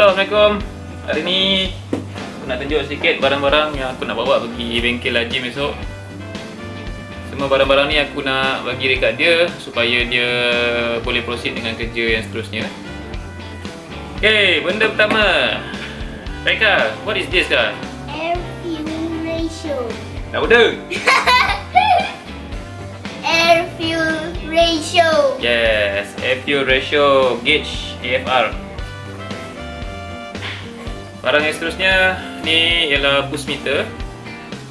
Halo, Assalamualaikum. Hari ni aku nak tunjuk sikit barang-barang yang aku nak bawa pergi bengkel Ajim esok. Semua barang-barang ni aku nak bagi dekat dia supaya dia boleh proceed dengan kerja yang seterusnya. Okay, benda pertama. Reka, what is this guy? Air fuel ratio. Dah udah. Air fuel ratio. Yes, air fuel ratio gauge AFR. Barang yang seterusnya ni ialah boost meter.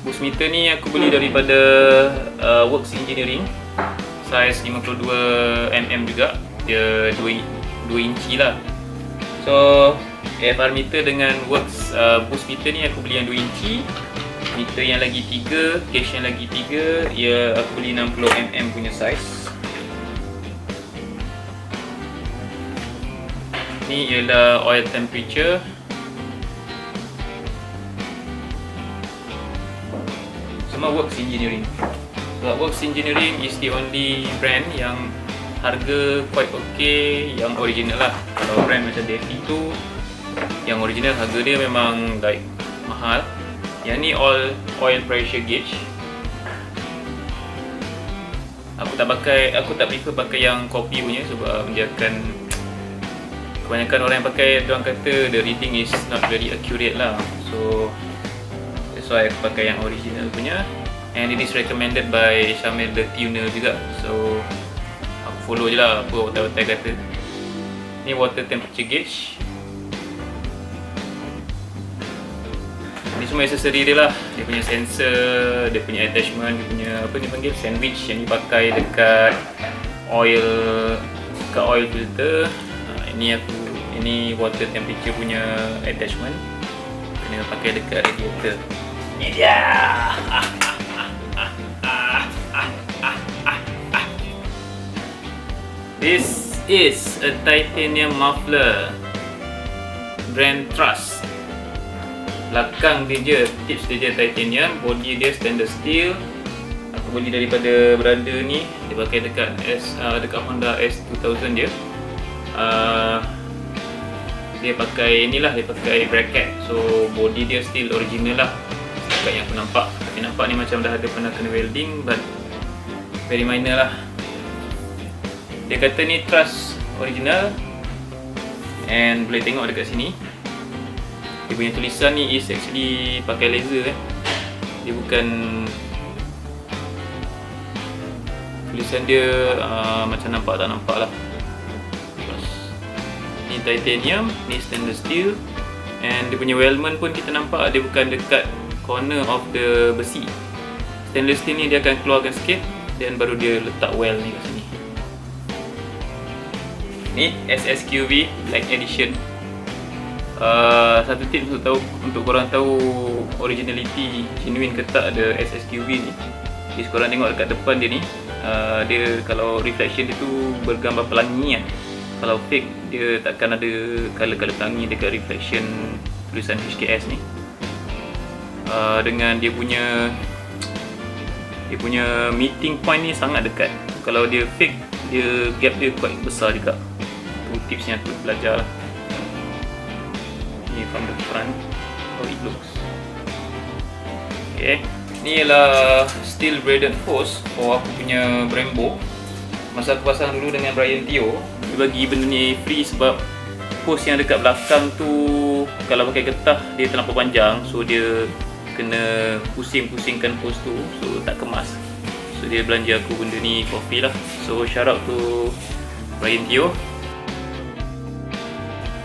Boost meter ni aku beli daripada Works Engineering. Saiz 52mm juga. Dia 2 inci lah. So AFR meter dengan Works boost meter ni aku beli yang 2 inci. Meter yang lagi 3, gauge yang lagi 3, ia aku beli 60mm punya saiz. Ni ialah oil temperature. Semua Works Engineering. Sebab Works Engineering is the only brand yang harga quite okay, yang original lah. Kalau brand macam Defi tu, yang original harga dia memang like mahal. Yang ni oil pressure gauge. Aku tak prefer pakai yang kopi punya sebab dia akan, kebanyakan orang yang pakai, diorang kata the reading is not very accurate lah. So that's why aku pakai yang original punya. And it is recommended by Syamil the tuner juga. So aku follow je lah apa hotel-hotel kata. Ni water temperature gauge. Ni semua aksesori dia lah. Dia punya sensor, dia punya attachment, dia punya apa ni panggil, sandwich yang dipakai dekat oil filter. Ini water temperature punya attachment, kena pakai dekat radiator. Ni dia. This is a titanium muffler, brand Trust. Belakang dia je, tips dia je titanium, body dia stainless steel. Aku beli daripada brother ni, dia pakai dekat Honda S2000 dia. Dia pakai inilah, dia pakai bracket. So body dia still original lah dekat yang aku nampak. Tapi nampak ni macam dah ada pernah kena welding, but very minor lah. Dia kata ni Trust original. And boleh tengok dekat sini, dia punya tulisan ni is actually pakai laser Dia bukan, tulisan dia macam nampak tak nampak lah. Ni titanium, ni stainless steel. And dia punya weldment pun kita nampak dia bukan dekat corner of the besi. Stainless steel ni dia akan keluarkan sikit, dan baru dia letak weld ni kat sini. Ni SSQV Black Edition. Satu tips untuk korang tahu originality, genuine ke tak ada SSQV ni. Jadi korang tengok dekat depan dia ni, dia kalau reflection dia tu bergambar pelangi kan. Kalau fake dia takkan ada color-color pelangi dekat reflection tulisan HKS ni. Dengan dia punya meeting point ni sangat dekat. Kalau dia fake, dia gap dia quite besar juga. Tu tips yang aku belajar lah. Ni from the front, how it looks. Okay, ni ialah steel braided hose for aku punya Brembo. Masa aku pasang dulu dengan Brian Teo, dia bagi benda ni free sebab hose yang dekat belakang tu kalau pakai getah dia terlampau panjang, so dia kena pusing-pusingkan hose tu, so tak kemas. So dia belanja aku benda ni for free lah. So shout out to Brian Teo.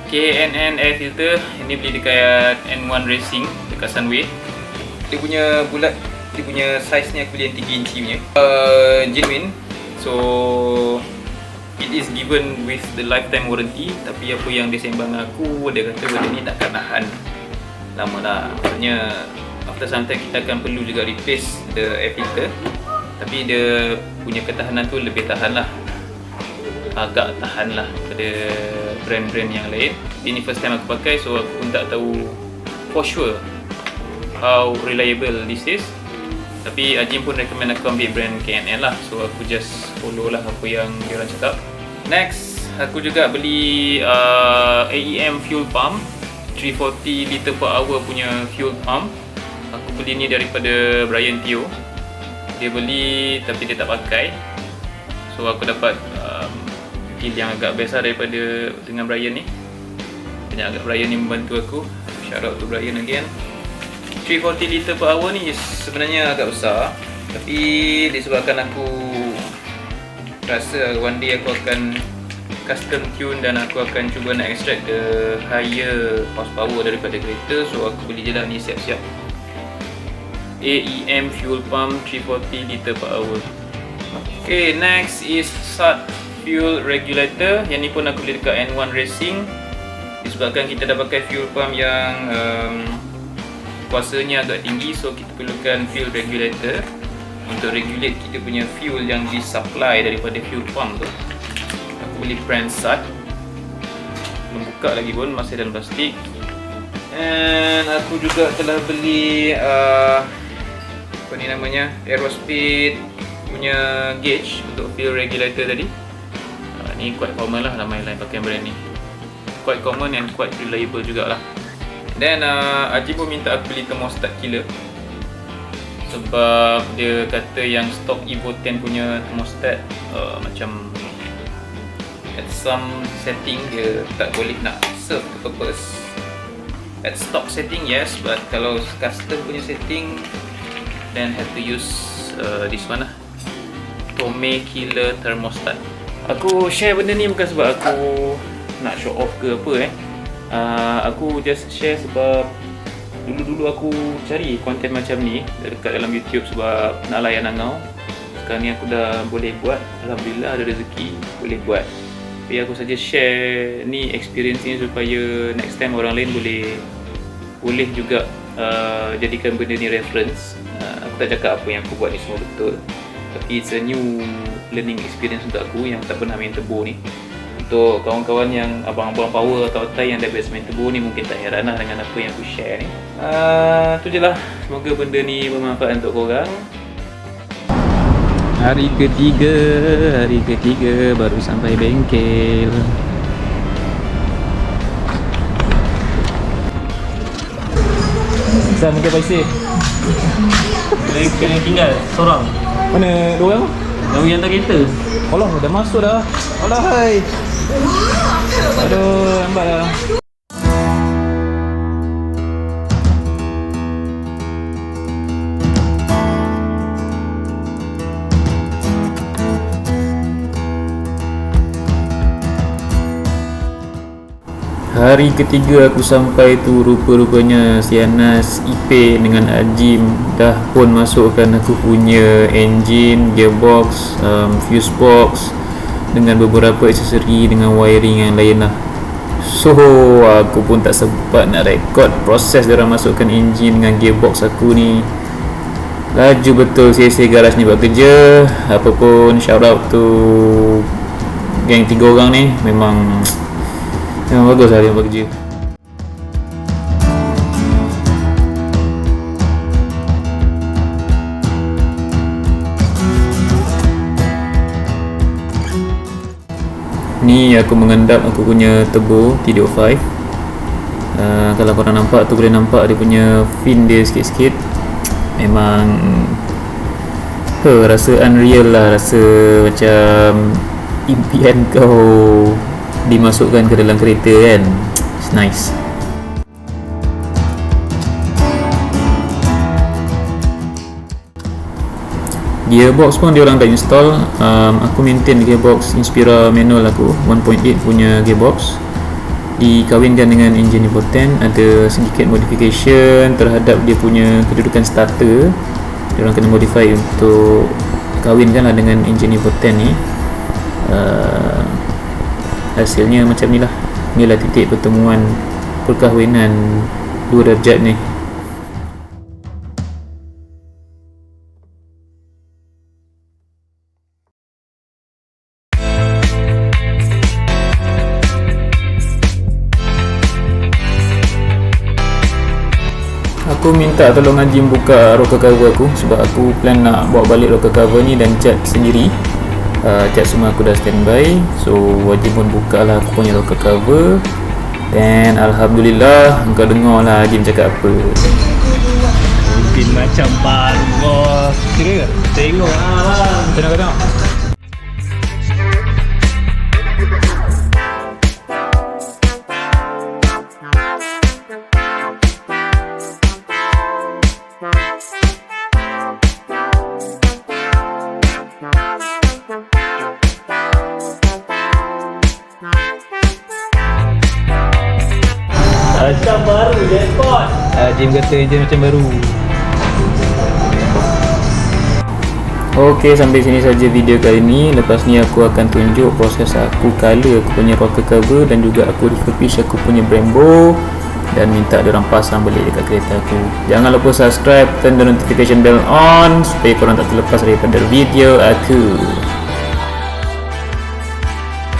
KNN air filter, ini beli dekat N1 Racing dekat Sunway. Dia punya bulat, dia punya size ni aku beli yang 3 inci punya. Genuine. So it is given with the lifetime warranty. Tapi apa yang dia sembang aku, dia kata benda ni takkan tahan lama lah. Maksudnya after some time kita akan perlu juga replace the air filter. Tapi dia punya ketahanan tu lebih tahan lah, agak tahan lah pada brand-brand yang lain. Ini first time aku pakai, so aku pun tak tahu for sure how reliable this is. Tapi Ajim pun recommend aku ambil brand KNN lah, so aku just follow lah apa yang diorang cakap. Next, aku juga beli AEM fuel pump. 340 liter per hour punya fuel pump. Aku beli ni daripada Brian Teo. Dia beli tapi dia tak pakai. So aku dapat deal yang agak besar daripada dengan Brian ni. Agak Brian ni membantu aku. Shout out to Brian again. 340 liter per hour ni sebenarnya agak besar, tapi disebabkan aku rasa one day aku akan custom tune dan aku akan cuba nak extract the higher horsepower daripada kereta, so aku beli je lah ni siap-siap. AEM fuel pump 340 liter per hour. Okay, next is SAT fuel regulator. Yang ni pun aku beli dekat N1 Racing. Disebabkan kita dah pakai fuel pump yang kuasanya agak tinggi, so kita perlukan fuel regulator untuk regulate kita punya fuel yang disupply daripada fuel pump tu. Aku beli brand SAT, belum buka lagi pun, masih dalam plastik. And aku juga telah beli apa ni namanya, Aerospeed punya gauge untuk fuel regulator tadi. Ni quite common lah, ramai lain pakai brand ni. Quite common and quite reliable jugalah. Dan Haji pun minta aku beli thermostat killer, sebab dia kata yang stock Evo 10 punya thermostat macam at some setting dia tak boleh nak serve the purpose. At stock setting yes, but kalau custom punya setting then have to use this one lah, Tome Killer thermostat. Aku share benda ni bukan sebab aku nak show off ke apa aku just share sebab dulu-dulu aku cari konten macam ni dekat dalam YouTube sebab nak layan angau. Sekarang ni aku dah boleh buat, alhamdulillah ada rezeki boleh buat. Tapi aku saja share ni experience ni supaya next time orang lain boleh juga jadikan benda ni reference. Aku tak cakap apa yang aku buat ni semua betul, tapi it's a new learning experience untuk aku yang tak pernah main tebu ni. Untuk kawan-kawan yang abang-abang power atau otai yang dah biasa main tebu ni, mungkin tak heran lah dengan apa yang aku share ni. Tu je lah, semoga benda ni bermanfaat untuk korang. Hari ketiga baru sampai bengkel. Sam, mungkin paisi. Kena tinggal seorang. Mana dua orang? Yang hantar kereta. Alah, dah masuk dah. Alah, hai. Aduh, lambat dah. Hari ketiga aku sampai tu, rupa-rupanya si Anas, Ipe dengan Ajim dah pun masukkan aku punya engine, gearbox, fuse box dengan beberapa aksesori dengan wiring yang lain lah. So aku pun tak sempat nak rekod proses diorang masukkan engine dengan gearbox aku ni. Laju betul CSA garage ni buat kerja. Apapun shout out to geng 3 orang ni, memang bagus lah dia buat kerja. Ni aku mengendap aku punya turbo T25. Kalau korang nampak tu, boleh nampak dia punya fin dia sikit-sikit. Memang rasa unreal lah, rasa macam impian kau dimasukkan ke dalam kereta kan. It's nice. Gearbox pun diorang dah install. Aku maintain gearbox Inspira manual aku 1.8 punya gearbox, dikawinkan dengan engine Evo 10. Ada sedikit modification terhadap dia punya kedudukan starter. Diorang kena modify untuk kawinkan lah dengan engine Evo 10 ni. Hasilnya macam ni lah. Inilah titik pertemuan perkahwinan 2 darjat ni. Aku minta tolong Ajim buka rocker cover aku sebab aku plan nak bawa balik rocker cover ni dan cat sendiri. Cat semua aku dah standby, so Ajim pun buka lah aku punya rocker cover. Dan Alhamdulillah, kau dengar lah Jim cakap apa. Mungkin macam baru bos. Tengok ke? Tengok lah. Tengok. Macam baru je bos. Jim kata je macam baru. Okey, sampai sini saja video kali ni. Lepas ni aku akan tunjuk proses aku color aku punya rocker cover dan juga aku refurbish aku punya Brembo dan minta diorang pasang balik dekat kereta aku. Jangan lupa subscribe, turn the notification bell on supaya korang tak terlepas daripada video aku.